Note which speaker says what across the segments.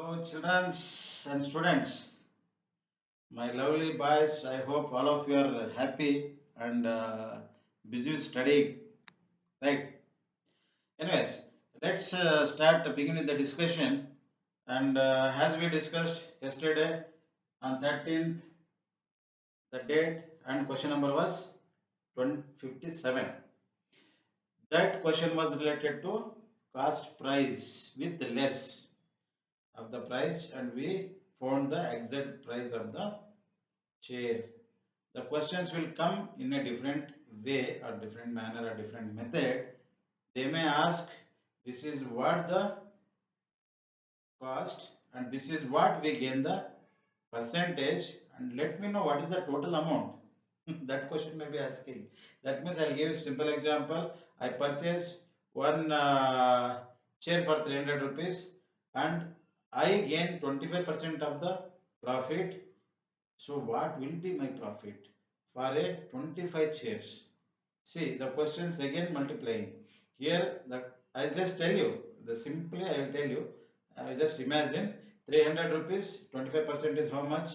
Speaker 1: Hello, children and students. My lovely boys, I hope all of you are happy and busy studying. Right. Anyways, let's start begin with the discussion. And as we discussed yesterday on 13th, the date and question number was 2057. That question was related to cost price with less of the price, and we found the exact price of the chair. The questions will come in a different way or different manner or different method. They may ask, this is what the cost and this is what we gain the percentage, and let me know what is the total amount. That question may be asking. That means I'll give you a simple example. I purchased one chair for 300 rupees and I gain 25% of the profit. So what will be my profit for a 25 chairs? See, the questions again multiplying. Here, I'll just tell you, the simply I will tell you, just imagine 300 rupees, 25% is how much?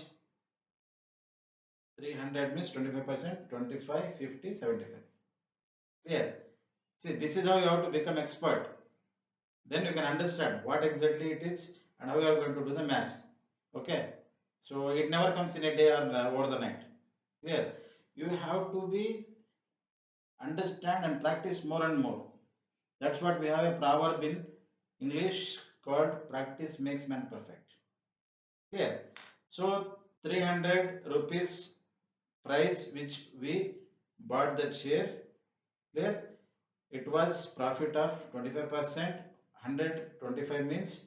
Speaker 1: 300 means 25%, 25, 50, 75. Clear? See, this is how you have to become expert. Then you can understand what exactly it is and how you are going to do the math. Okay? So, it never comes in a day or over the night. Clear? You have to be understand and practice more and more. That's what we have a proverb in English called practice makes man perfect. Clear? So 300 rupees price which we bought the chair. Clear? It was profit of 25%. 125 means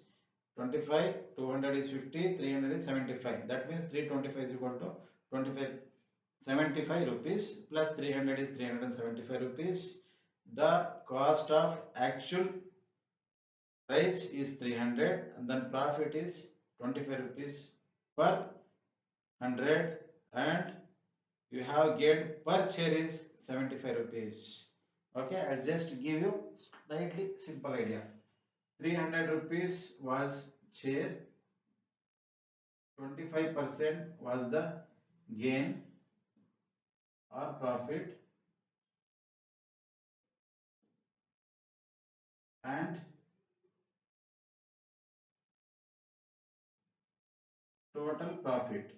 Speaker 1: 25, 200 is 50, 300 is 75. That means 325 is equal to 25, 75 rupees plus 300 is 375 rupees. The cost of actual price is 300 and then profit is 25 rupees per 100, and you have gained per chair is 75 rupees. Okay, I'll just give you slightly simple idea. 300 rupees was chair, 25% was the gain or profit, and total profit.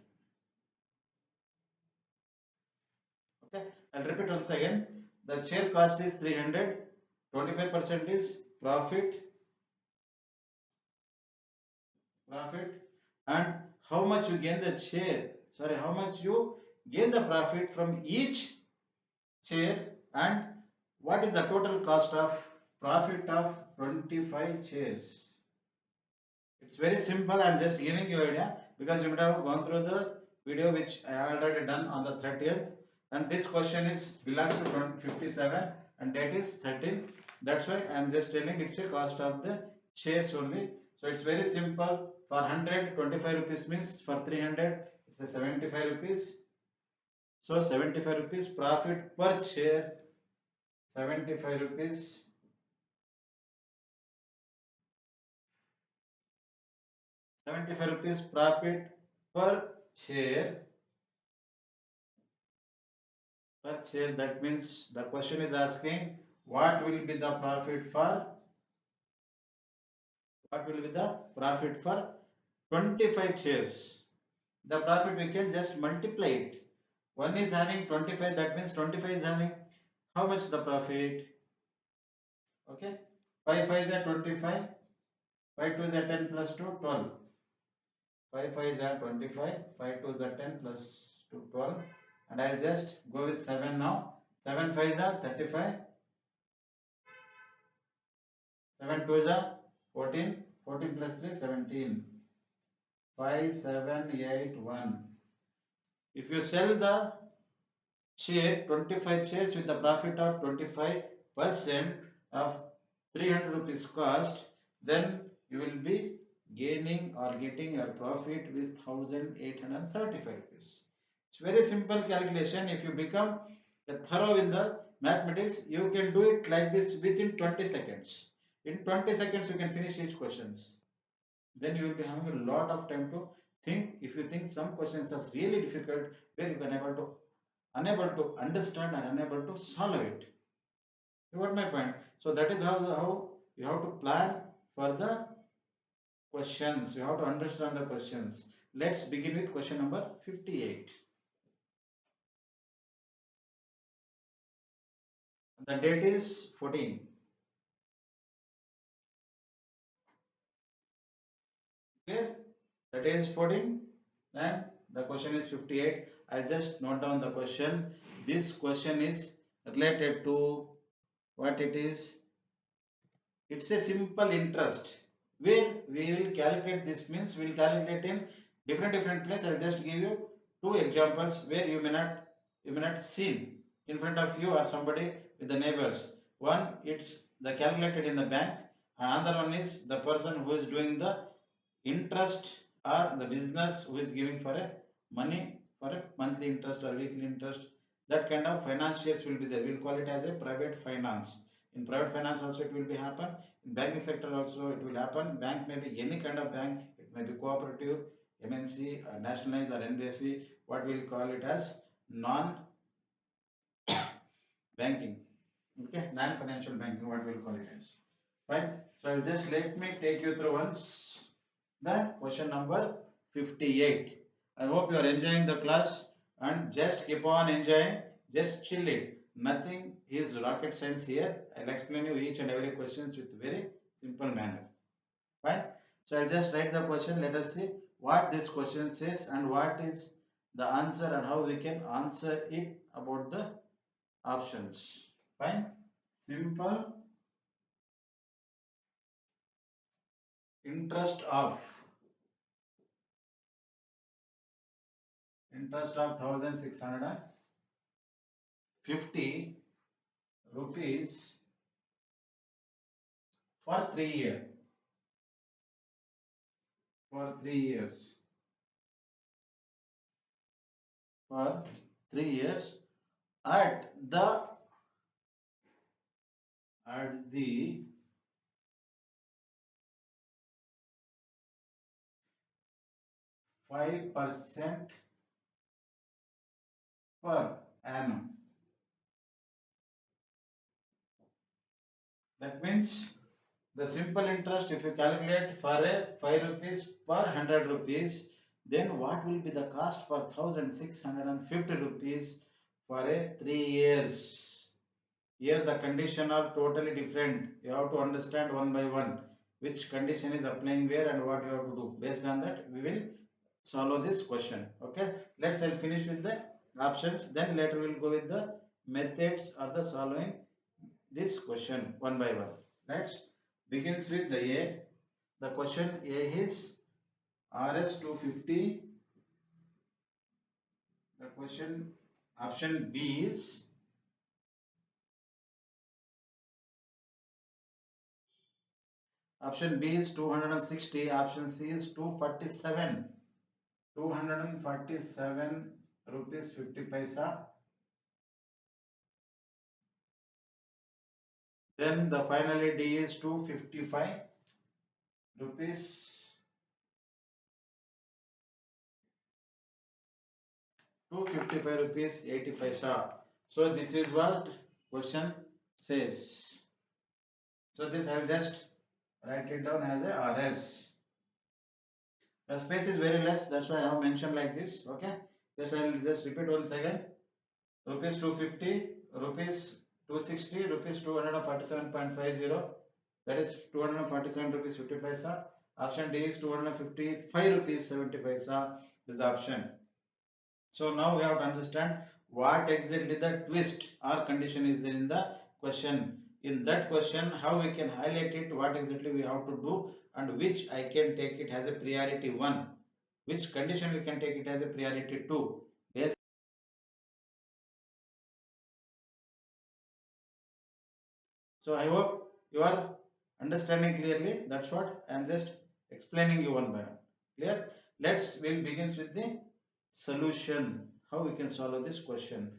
Speaker 1: Okay, I'll repeat once again. The chair cost is 300, 25% is profit, and how much you gain the chair, sorry, how much you gain the profit from each chair, and what is the total cost of profit of 25 chairs. It's very simple. I'm just giving you idea because you would have gone through the video which I already done on the 30th, and this question is belongs to 2057 and date is 13. That's why I'm just telling it's a cost of the chairs only. So it's very simple. For 100, 25 rupees means for 300 it's a 75 rupees. So 75 rupees profit per chair, 75 rupees, 75 rupees profit per chair. Per chair, that means the question is asking what will be the profit for, what will be the profit for 25 chairs. The profit we can just multiply it. One is having 25, that means 25 is having how much the profit? Okay, 5 5 is 25, 5 2 is 10 plus 2 12, 5 5 is 25, 5 2 is 10 plus 2 12, and I'll just go with 7 now. 7 5 is 35, 7 2 is 14, 14 plus 3 17, 5 7 8 1. If you sell the chair 25 chairs with the profit of 25% of 300 rupees cost, then you will be gaining or getting your profit with 1875 rupees. It's very simple calculation. If you become a thorough in the mathematics, you can do it like this within 20 seconds. In 20 seconds you can finish each questions. Then you will be having a lot of time to think. If you think some questions are really difficult, where you can unable to understand and unable to solve it. You got my point? So that is how you have to plan for the questions. You have to understand the questions. Let's begin with question number 58. The date is 14. Clear? The date is 14 and the question is 58. I just note down the question. This question is related to what it is. It's a simple interest where we will calculate. This means we will calculate in different place. I'll just give you two examples where you may not seen in front of you or somebody with the neighbors. One, it's the calculated in the bank, and another one is the person who is doing the interest or the business who is giving for a money for a monthly interest or weekly interest. That kind of financiers will be there. We'll call it as a private finance. In private finance also it will be happen. In banking sector also it will happen. Bank may be any kind of bank. It may be cooperative, MNC, nationalized or NBFE. What we'll call it as non-banking. Okay, non-financial banking. What we'll call it as. Fine. So just let me take you through once the question number 58. I hope you are enjoying the class and just keep on enjoying. Just chill it. Nothing is rocket science here. I'll explain you each and every questions with very simple manner. Fine. So I'll just write the question. Let us see what this question says and what is the answer and how we can answer it about the options. Fine. Simple interest of 1650 rupees for 3 years. For 3 years. For 3 years at the 5% per annum. That means the simple interest, if you calculate for a 5 rupees per 100 rupees, then what will be the cost for 1650 rupees for a 3 years? Here the condition are totally different. You have to understand one by one which condition is applying where and what you have to do. Based on that, we will solve this question. Okay, let's finish with the options. Then later we'll go with the methods or the solving this question one by one. Let's begins with the A. The question A is RS 250. The question option B is option B is 260. Option C is 247. 247 rupees 50 paisa. Then the finally D is 255 rupees 255 rupees 80 paisa. So this is what question says. So this I'll just write it down as a RS. The space is very less, that's why I have mentioned like this. Okay, just I'll just repeat once again. Rupees 250, rupees 260, rupees 247.50. That is 247 rupees 50 paisa. Option D is 255 rupees 70 paisa is the option. So now we have to understand what exactly the twist or condition is there in the question. In that question, how we can highlight it, what exactly we have to do, and which I can take it as a priority 1, which condition we can take it as a priority 2. Yes. So I hope you are understanding clearly. That's what I am just explaining you one by one. Clear? We'll begin with the solution. How we can solve this question.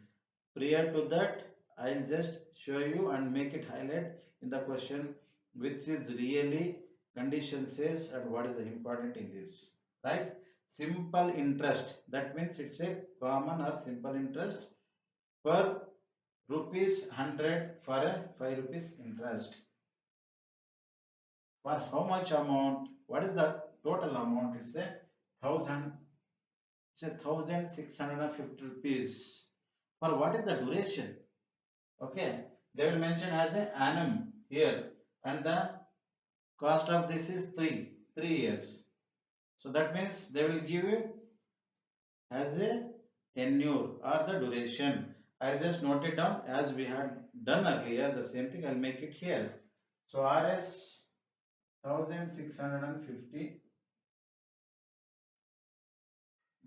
Speaker 1: Prior to that, I'll just show you and make it highlight in the question which is really condition says and what is the important in this, right? Simple interest, that means it's a common or simple interest per rupees 100 for a 5 rupees interest. For how much amount? What is the total amount? It's a thousand. It's a 1,650 rupees. For what is the duration? Okay, they will mention as a annum here, and the cost of this is 3 years. So that means they will give you as a tenure or the duration. I'll just note it down as we had done earlier. The same thing I'll make it here. So RS 1,650.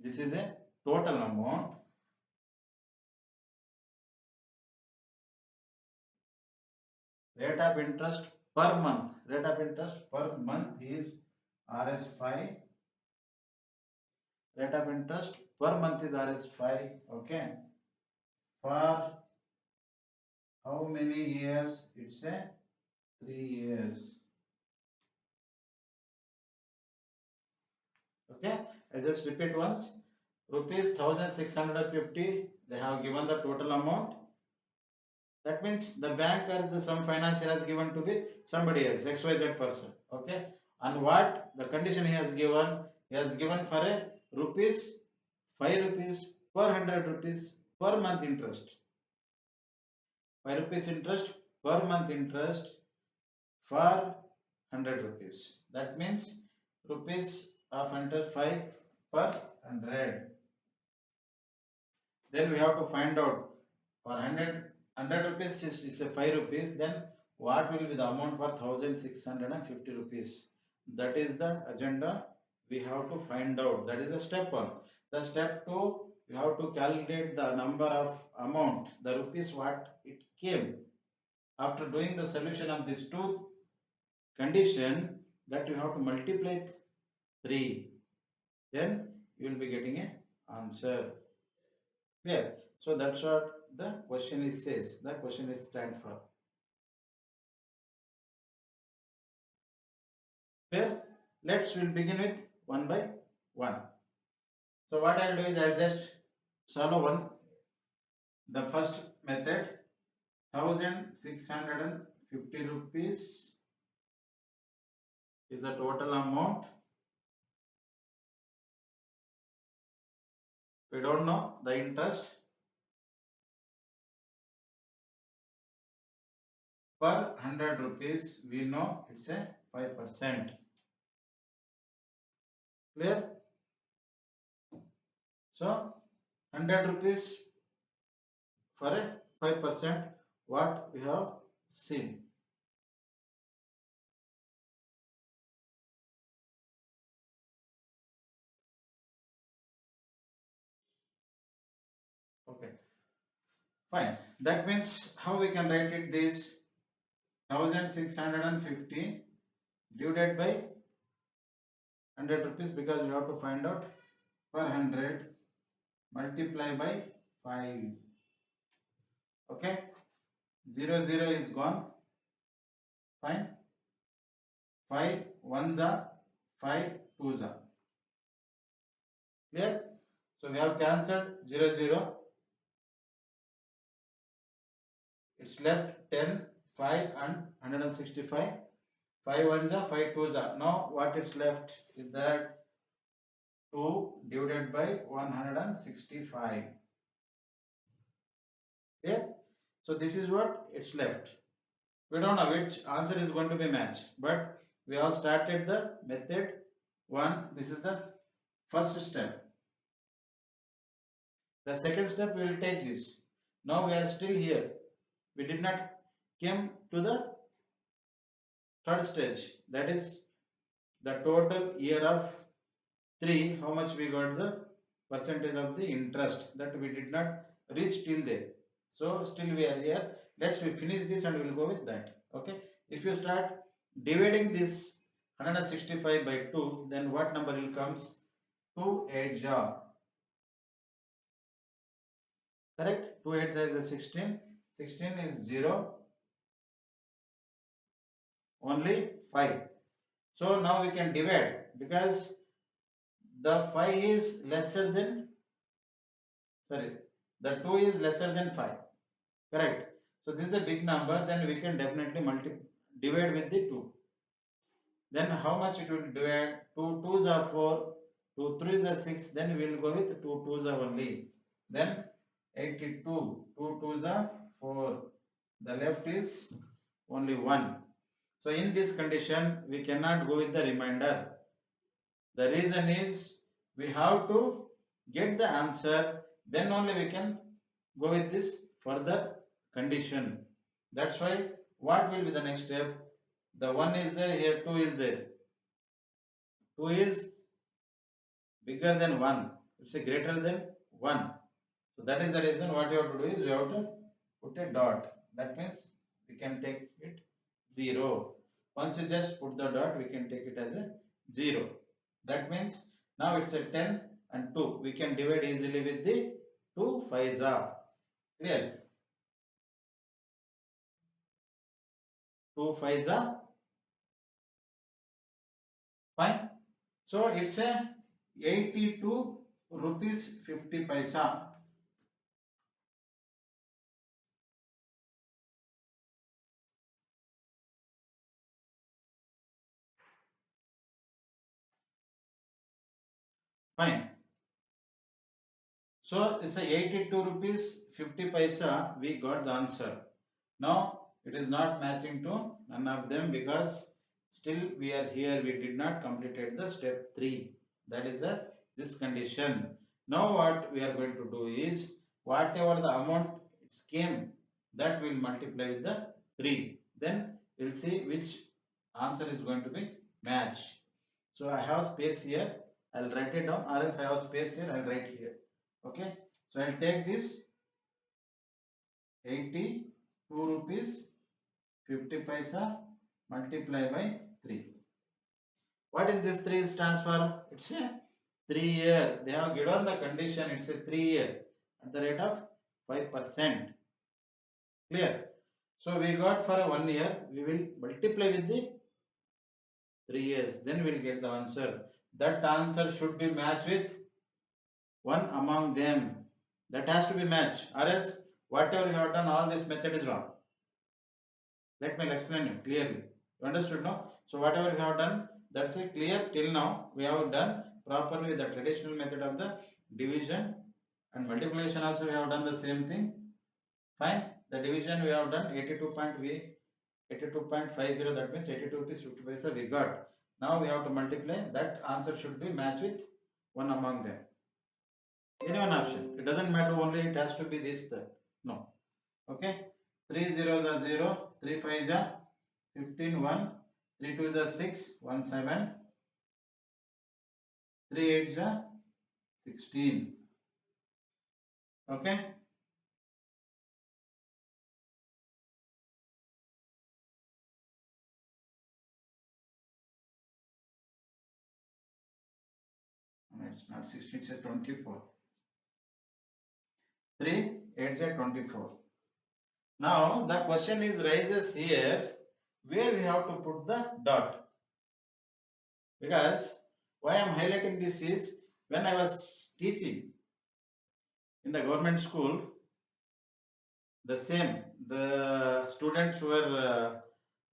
Speaker 1: This is a total amount. Rate of interest per month. Rate of interest per month is RS5. Rate of interest per month is RS5. Okay. For how many years? It's a 3 years. Okay. I just repeat once. Rupees 1,650. They have given the total amount. That means the bank or some financier has given to be somebody else, XYZ person. Okay. And what the condition he has given? He has given for a rupees 5 rupees per 100 rupees per month interest. 5 rupees interest per month interest for 100 rupees. That means rupees of interest 5 per 100. Then we have to find out for 100 rupees is a 5 rupees. Then what will be the amount for 1,650 rupees? That is the agenda we have to find out. That is the step 1. The step 2, you have to calculate the number of amount, the rupees what it came after doing the solution of these two condition, that you have to multiply 3. Then you will be getting a answer. Clear? So that's what the question is says. The question is stand for. Clear? We'll begin with one by one. So what I'll do is I'll just solve one. The first method, 1,650 rupees is the total amount. We don't know the interest. Per 100 rupees, we know it's a 5%. Clear? So 100 rupees for a 5%, what we have seen. Okay, fine. That means how we can write it this 1,650 divided by 100 rupees, because we have to find out per 100 multiply by 5. Okay, 0 0 is gone. Fine. 5 1s are 5 2s are. Clear? So we have cancelled 0 0. It's left 10, 5 and 165. 5 1s are 5 2s are. Now what is left is that 2 divided by 165. Clear? So this is what it's left. We don't know which answer is going to be matched, but we have started the method 1. This is the first step. The second step we will take this. Now we are still here. We did not came to the third stage. That is the total year of 3. How much we got the percentage of the interest, that we did not reach till there. So still we are here. Let's we finish this and we will go with that. Okay. If you start dividing this 165 by 2, then what number will comes? 2 8 ja. Correct? 2 8 ja is a 16. 16 is 0. Only 5. So now we can divide because the 5 is lesser than, sorry, the 2 is lesser than 5. Correct. So this is a big number, then we can definitely divide with the 2. Then how much it will divide? 2 twos are 4, 2 threes are 6, then we will go with 2 twos are only. Then 82, 2 twos are 4. The left is only 1. So in this condition, we cannot go with the remainder. The reason is we have to get the answer, then only we can go with this further condition. That's why what will be the next step? The 1 is there, here 2 is there. 2 is bigger than 1. It's a greater than 1. So that is the reason what you have to do is you have to put a dot. That means we can take it 0. Once you just put the dot, we can take it as a 0. That means now it's a 10 and 2. We can divide easily with the 2 5s are. Clear? 2 5s are fine. So it's a 82 rupees 50 paisa. Fine. So it's a 82 rupees 50 paisa. We got the answer. Now it is not matching to none of them because still we are here. We did not completed the step 3. That is this condition. Now what we are going to do is whatever the amount it came, that will multiply with the 3. Then we'll see which answer is going to be match. So I have space here. I'll write it down, or else I have space here. I'll write here. Okay. So I'll take this 82 rupees 50 paisa multiply by 3. What is this 3 stands for? It's a 3-year. They have given the condition, it's a 3-year at the rate of 5%. Clear? So we got for a 1 year, we will multiply with the 3 years. Then we will get the answer. That answer should be matched with one among them. That has to be matched. Or else, whatever you have done, all this method is wrong. Let me explain you clearly. You understood now? So whatever we have done, that's a clear till now. We have done properly the traditional method of the division and multiplication also we have done the same thing. Fine. The division we have done 82.50, that means 82 rupees 50 paisa we got. Now we have to multiply. That answer should be matched with one among them. Any one option. It doesn't matter only it has to be this. No. Okay. 3 zeros are 0, 3 5s are 15, 1, 3 2s are 6, 1 7, 3 8s are 16. Okay. No, it's not 16, it's a 24. 3 8s are 24. Now the question is rises here where we have to put the dot. Because why I am highlighting this is when I was teaching in the government school, the same the students were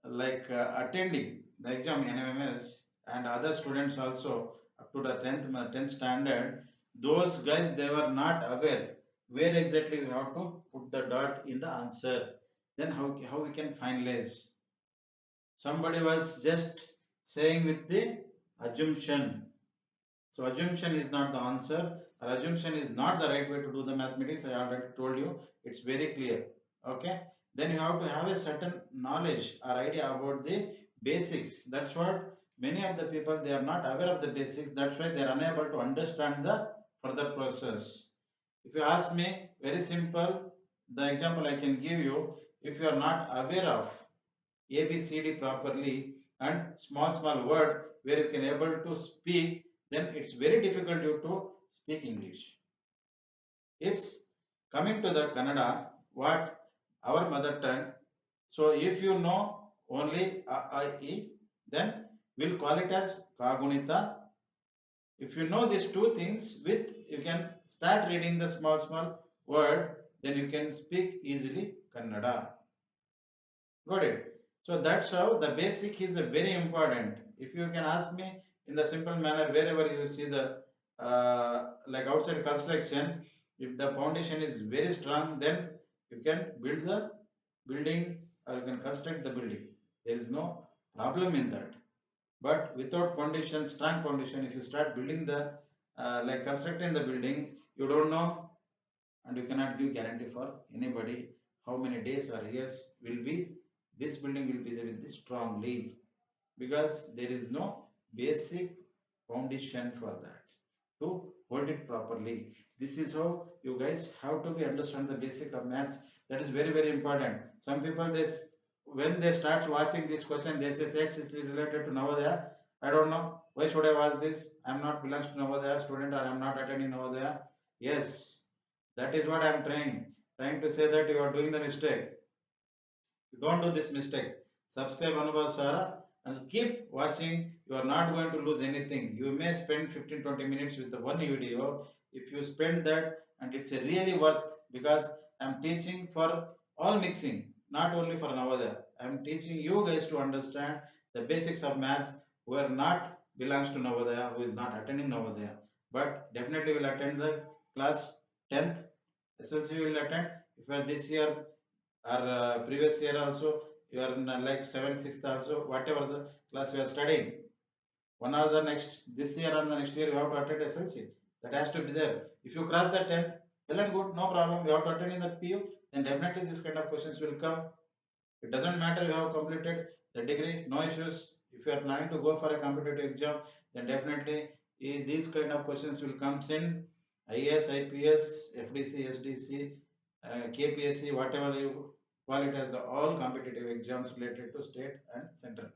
Speaker 1: attending the exam in NMMS and other students also up to the 10th standard, those guys they were not aware where exactly we have to put the dot in the answer. Then how we can finalize? Somebody was just saying with the assumption. So assumption is not the answer, or assumption is not the right way to do the mathematics. I already told you, it's very clear. Okay. Then you have to have a certain knowledge or idea about the basics. That's what many of the people they are not aware of the basics. That's why they are unable to understand the further process. If you ask me, very simple, the example I can give you, if you are not aware of ABCD properly and small word where you can able to speak, then it's very difficult you to speak English. If coming to the Kannada, what our mother tongue, so if you know only A, I, E, then We'll call it as Kagunita. If you know these two things, with you can start reading the small word, then you can speak easily Kannada. Got it? So that's how the basic is very important. If you can ask me in the simple manner, wherever you see the like outside construction, if the foundation is very strong, then you can build the building or you can construct the building. There is no problem in that. But without foundation, strong foundation, if you start building the like constructing the building, you don't know and you cannot give guarantee for anybody how many days or years will be this building will be there with this strongly, because there is no basic foundation for that to hold it properly. This is how you guys have to be understand the basic of maths. That is very important. Some people this when they start watching this question, they say sex is related to Navodaya. I don't know why should I watch this. I am not belongs to Navodaya student or I am not attending Navodaya. Yes, that is what I am trying to say that you are doing the mistake. You don't do this mistake. Subscribe Anubhava Saara and keep watching. You are not going to lose anything. You may spend 15-20 minutes with the one video. If you spend that, and it's a really worth, because I'm teaching for all mixing, not only for Navodaya. I'm teaching you guys to understand the basics of maths who are not belongs to Navodaya, who is not attending Navodaya, but definitely will attend the class 10th. SLC will attend. If you are this year or previous year also you are in like 7th 6th also, whatever the class you are studying, one or the next this year or the next year you have to attend SLC. That has to be there. If you cross the 10th, well and good, no problem, you have to attend in the PU, then definitely this kind of questions will come. It doesn't matter you have completed the degree, no issues. If you are planning to go for a competitive exam, then definitely these kind of questions will come in IAS, IPS, FDC, SDC, KPSC, whatever you call it as the all competitive exams related to state and central.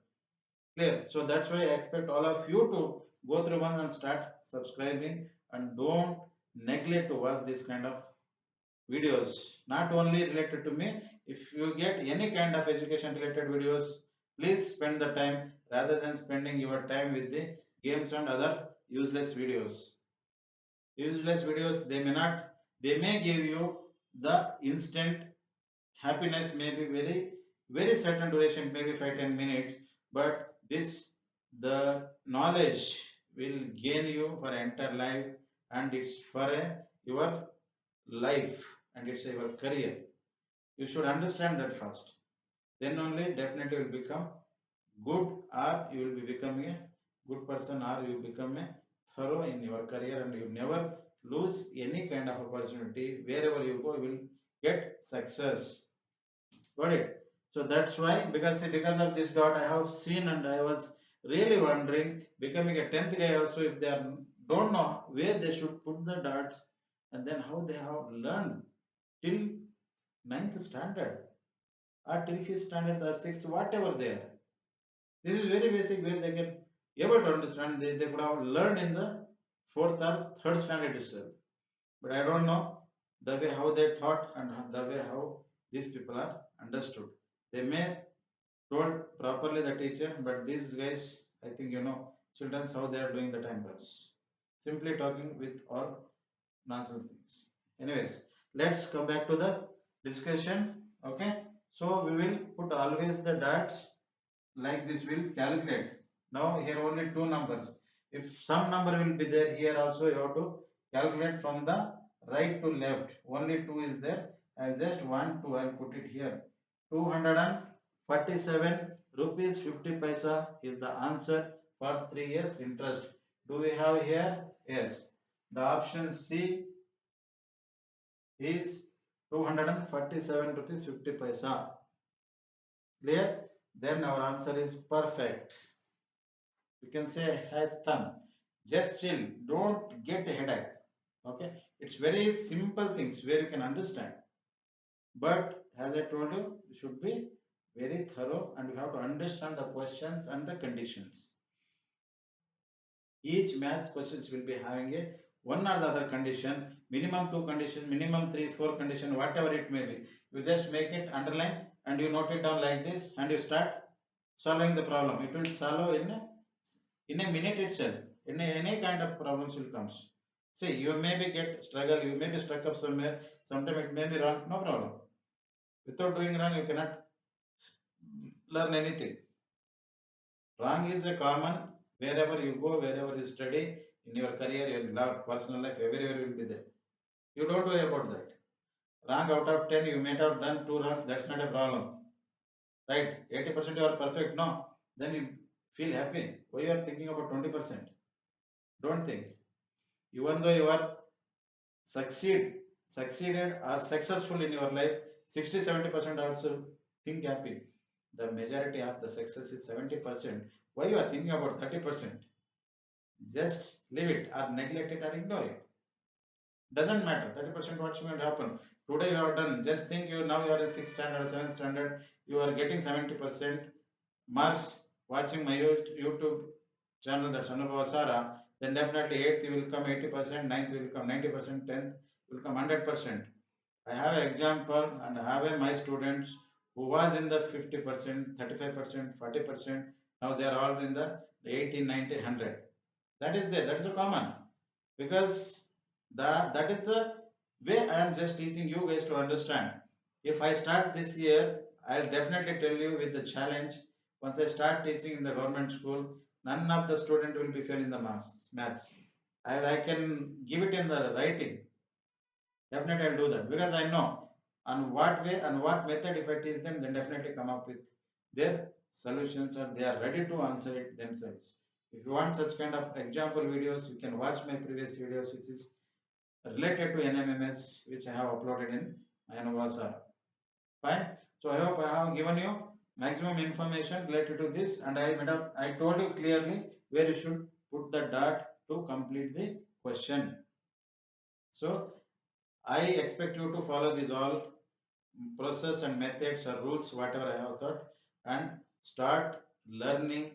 Speaker 1: Clear? So that's why I expect all of you to go through once and start subscribing, and don't neglect to watch this kind of videos. Not only related to me, if you get any kind of education related videos, please spend the time rather than spending your time with the games and other useless videos. Useless videos, they may give you the instant happiness, may be very certain duration, maybe 5-10 minutes, but this the knowledge will gain you for entire life, and it's for your life, and it's your career. You should understand that first, then only definitely will become good, or you will be becoming a good person, or you become a thorough in your career, and you never lose any kind of opportunity. Wherever you go, you will get success. Got it? So that's why, because of this dot I have seen, and I was really wondering, becoming a 10th guy also, if they are, don't know where they should put the dots, and then how they have learned till ninth standard or till 5th standard or 6th, whatever they are. This is very basic where they can able to understand. They could have learned in the 4th or 3rd standard itself. But I don't know the way how they thought and the way how these people are understood. They may told properly the teacher, but these guys, I think children how they are doing the time pass. Simply talking with all nonsense things. Anyways, let's come back to the discussion. Okay, so we will put always the dots like this, will calculate. Now here only two numbers. If some number will be there here also, you have to calculate from the right to left. Only two is there. I'll just want to, I'll put it here. 247 rupees 50 paisa is the answer for 3 years interest. Do we have here? Yes. The option C is 247 rupees 50 paisa. Clear? Then our answer is perfect. You can say has thumb. Just chill. Don't get a headache. Okay. It's very simple things where you can understand. But as I told you, you should be very thorough and you have to understand the questions and the conditions. Each maths questions will be having a one or the other condition, minimum two condition, minimum three, four condition, whatever it may be. You just make it underline and you note it down like this and you start solving the problem. It will solve in in a minute itself. In any kind of problems will comes. See, you maybe get struggle, you may be stuck up somewhere, sometime it may be wrong, no problem. Without doing wrong, you cannot learn anything. Wrong is a common wherever you go, wherever you study, in your career, your love, personal life, everywhere will be there. You don't worry about that. Wrong out of 10, you may have done 2 wrongs, that's not a problem. Right? 80% you are perfect, no. Then you feel happy. Why you are thinking about 20%? Don't think. Even though you are succeeded or successful in your life, 60-70% also think happy. The majority of the success is 70%. Why you are thinking about 30%? Just leave it or neglect it or ignore it. Doesn't matter. 30% what's going to happen. Today you are done. Just think you now you are in 6th standard, 7th standard, you are getting 70% marks watching my YouTube channel, that's ANUBHAVA SAARA, then definitely 8th will come 80%, 9th will come 90%, 10th will come 100%. I have an example and I have my students who was in the 50%, 35%, 40%. Now they are all in the 80, 90, 100. That is there. That is a common because that is the way I am just teaching you guys to understand. If I start this year, I'll definitely tell you with the challenge. Once I start teaching in the government school, none of the student will be failing the maths. I can give it in the writing. Definitely I'll do that because I know on what way and what method if I teach them, then definitely come up with their solutions and they are ready to answer it themselves. If you want such kind of example videos, you can watch my previous videos, which is related to NMMS, which I have uploaded in ANUBHAVA SAARA. Fine. So I hope I have given you maximum information related to this, and I told you clearly where you should put the dot to complete the question. So I expect you to follow these all process and methods or rules, whatever I have thought, and start learning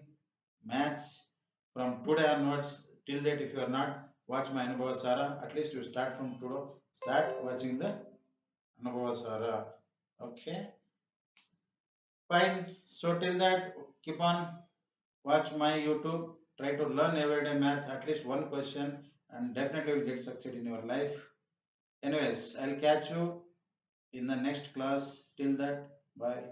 Speaker 1: maths from today onwards. Till that, if you are not, watch my ANUBHAVA SAARA. At least you start from today. Start watching the ANUBHAVA SAARA. Okay, fine. So till that, keep on watch my YouTube. Try to learn everyday maths, at least one question, and definitely will get succeed in your life. Anyways, I'll catch you in the next class. Till that, bye.